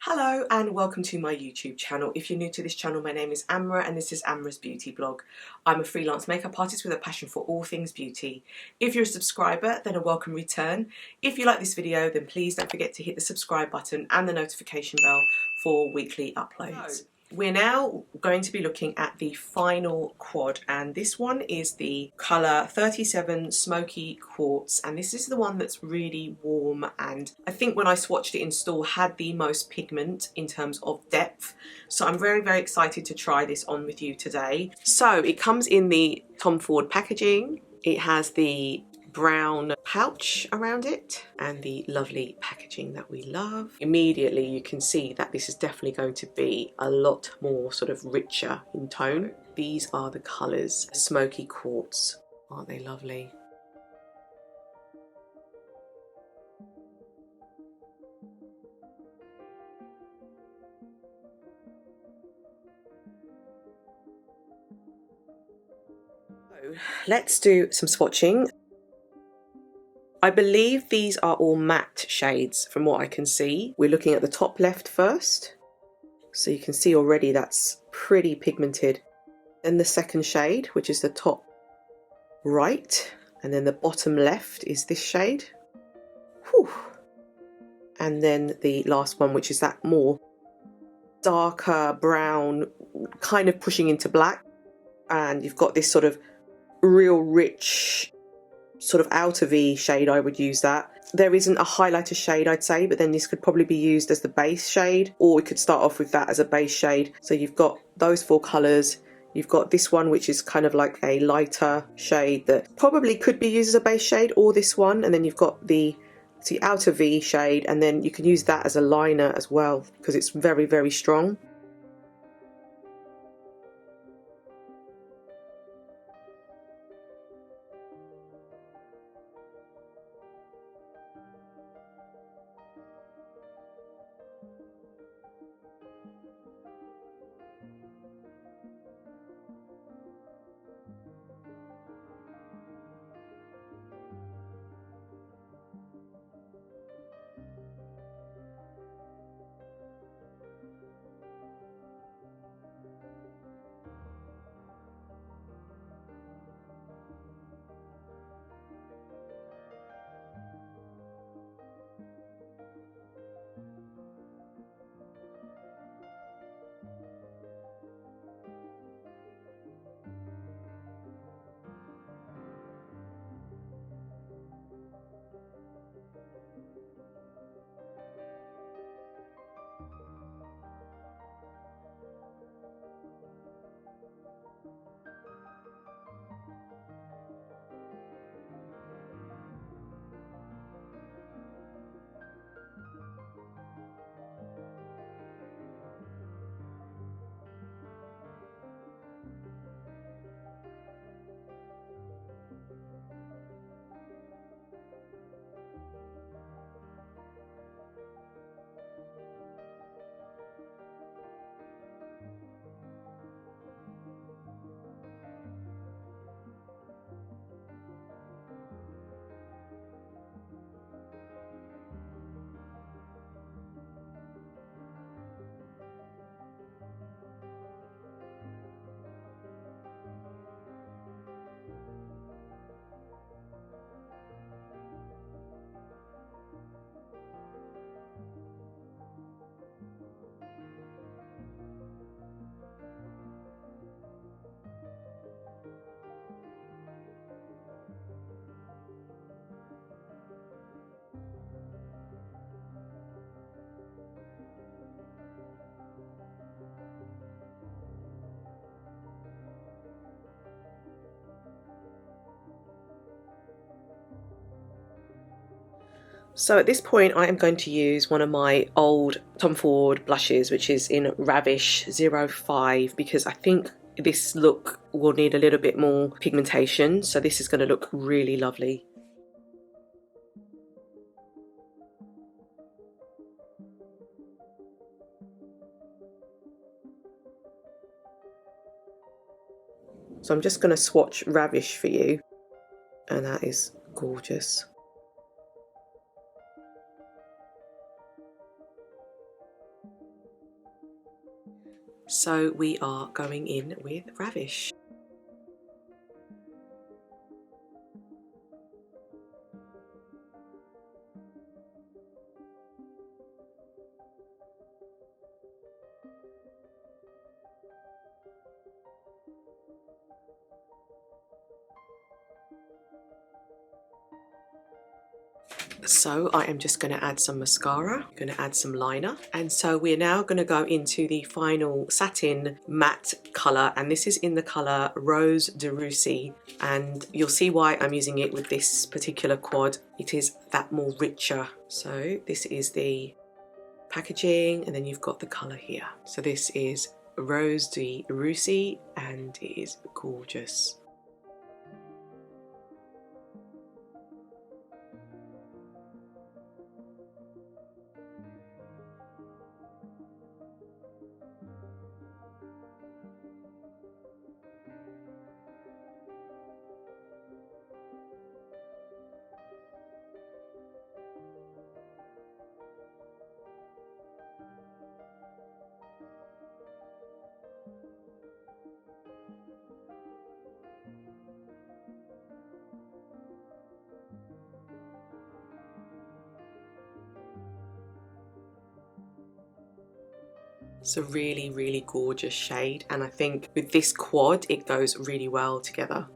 Hello and welcome to my YouTube channel. If you're new to this channel, my name is Amra and this is Amra's Beauty Blog. I'm a freelance makeup artist with a passion for all things beauty. If you're a subscriber, then a welcome return. If you like this video, then please don't forget to hit the subscribe button and the notification bell for weekly uploads. We're now going to be looking at the final quad, and this one is the colour 37 Smoky Quartz, and this is the one that's really warm, and I think when I swatched it in store had the most pigment in terms of depth. So I'm very excited to try this on with you today. So it comes in the Tom Ford packaging. It has the brown pouch around it and the lovely packaging that we love. Immediately you can see that this is definitely going to be a lot more sort of richer in tone. These are the colours. Smoky Quartz. Aren't they lovely? So let's do some swatching. I believe these are all matte shades from what I can see. We're looking at the top left first. So you can see already that's pretty pigmented. Then the second shade, which is the top right. And then the bottom left is this shade. Whew. And then the last one, which is that more darker brown, kind of pushing into black. And you've got this sort of real rich sort of outer V shade. I would use that. There isn't a highlighter shade, I'd say, but then this could probably be used as the base shade, or we could start off with that as a base shade. So you've got those four colours. You've got this one, which is kind of like a lighter shade that probably could be used as a base shade, or this one, and then you've got the outer V shade, and then you can use that as a liner as well because it's very strong. So at this point I am going to use one of my old Tom Ford blushes, which is in RAVISH 05, because I think this look will need a little bit more pigmentation, so this is going to look really lovely. So I'm just going to swatch RAVISH for you, and that is gorgeous. So we are going in with Ravish. So I am just going to add some mascara, going to add some liner, and so we're now going to go into the final satin matte colour, and this is in the colour Rose De Ruisse, and you'll see why I'm using it with this particular quad. It is that more richer. So this is the packaging, and then you've got the colour here. So this is Rose De Ruisse, and it is gorgeous. It's a really, really gorgeous shade, and I think with this quad it goes really well together.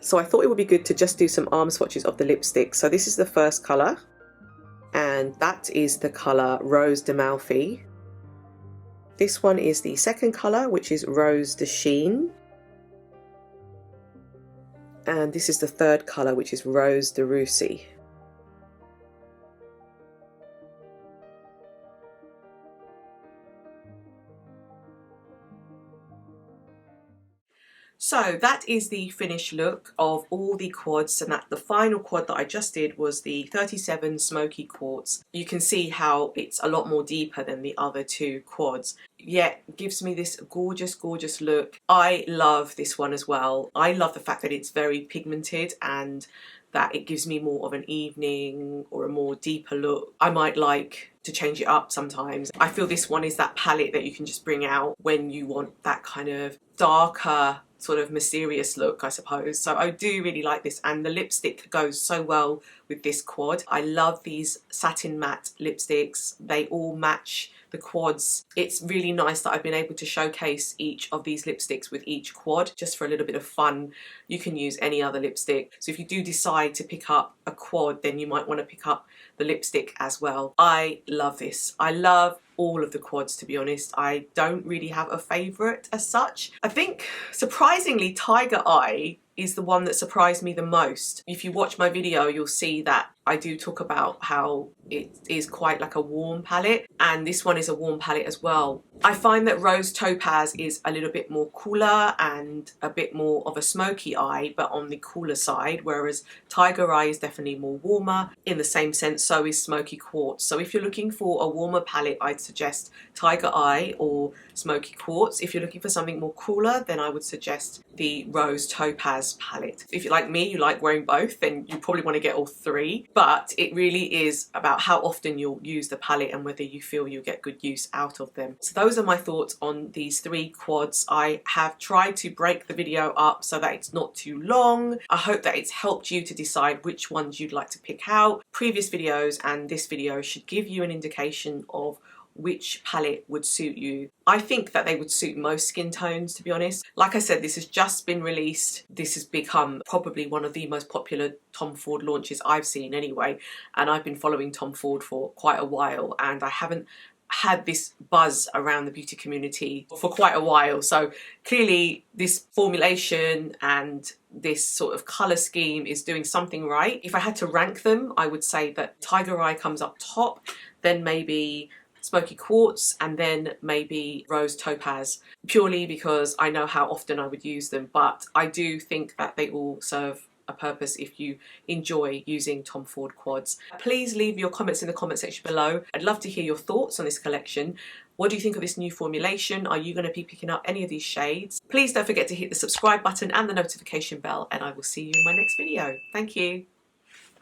So I thought it would be good to just do some arm swatches of the lipstick. So this is the first colour, and that is the colour Rose de Malfi. This one is the second colour, which is Rose de Chine. And this is the third colour, which is Rose de Ruisse. So that is the finished look of all the quads, and that the final quad that I just did was the 37 Smoky Quartz. You can see how it's a lot more deeper than the other two quads, yet gives me this gorgeous, gorgeous look. I love this one as well. I love the fact that it's very pigmented and that it gives me more of an evening or a more deeper look. I might like to change it up sometimes. I feel this one is that palette that you can just bring out when you want that kind of darker, sort of mysterious look, I suppose. So I do really like this, and the lipstick goes so well with this quad. I love these satin matte lipsticks. They all match the quads. It's really nice that I've been able to showcase each of these lipsticks with each quad just for a little bit of fun. You can use any other lipstick. So if you do decide to pick up a quad, then you might want to pick up the lipstick as well. I love this. I love all of the quads, to be honest. I don't really have a favourite as such. I think surprisingly Tiger Eye is the one that surprised me the most. If you watch my video, you'll see that I do talk about how it is quite like a warm palette, and this one is a warm palette as well. I find that Rose Topaz is a little bit more cooler and a bit more of a smoky eye, but on the cooler side, whereas Tiger Eye is definitely more warmer. In the same sense, so is Smoky Quartz. So if you're looking for a warmer palette, I'd suggest Tiger Eye or Smoky Quartz. If you're looking for something more cooler, then I would suggest the Rose Topaz palette. If you're like me, you like wearing both, then you probably want to get all three. But it really is about how often you'll use the palette and whether you feel you'll get good use out of them. So those are my thoughts on these three quads. I have tried to break the video up so that it's not too long. I hope that it's helped you to decide which ones you'd like to pick out. Previous videos and this video should give you an indication of which palette would suit you. I think that they would suit most skin tones, to be honest. Like I said, this has just been released. This has become probably one of the most popular Tom Ford launches I've seen anyway, and I've been following Tom Ford for quite a while, and I haven't had this buzz around the beauty community for quite a while. So clearly this formulation and this sort of colour scheme is doing something right. If I had to rank them, I would say that Tiger Eye comes up top, then maybe Smoky Quartz, and then maybe Rose Topaz, purely because I know how often I would use them. But I do think that they all serve a purpose if you enjoy using Tom Ford quads. Please leave your comments in the comment section below. I'd love to hear your thoughts on this collection. What do you think of this new formulation? Are you going to be picking up any of these shades? Please don't forget to hit the subscribe button and the notification bell, and I will see you in my next video. Thank you.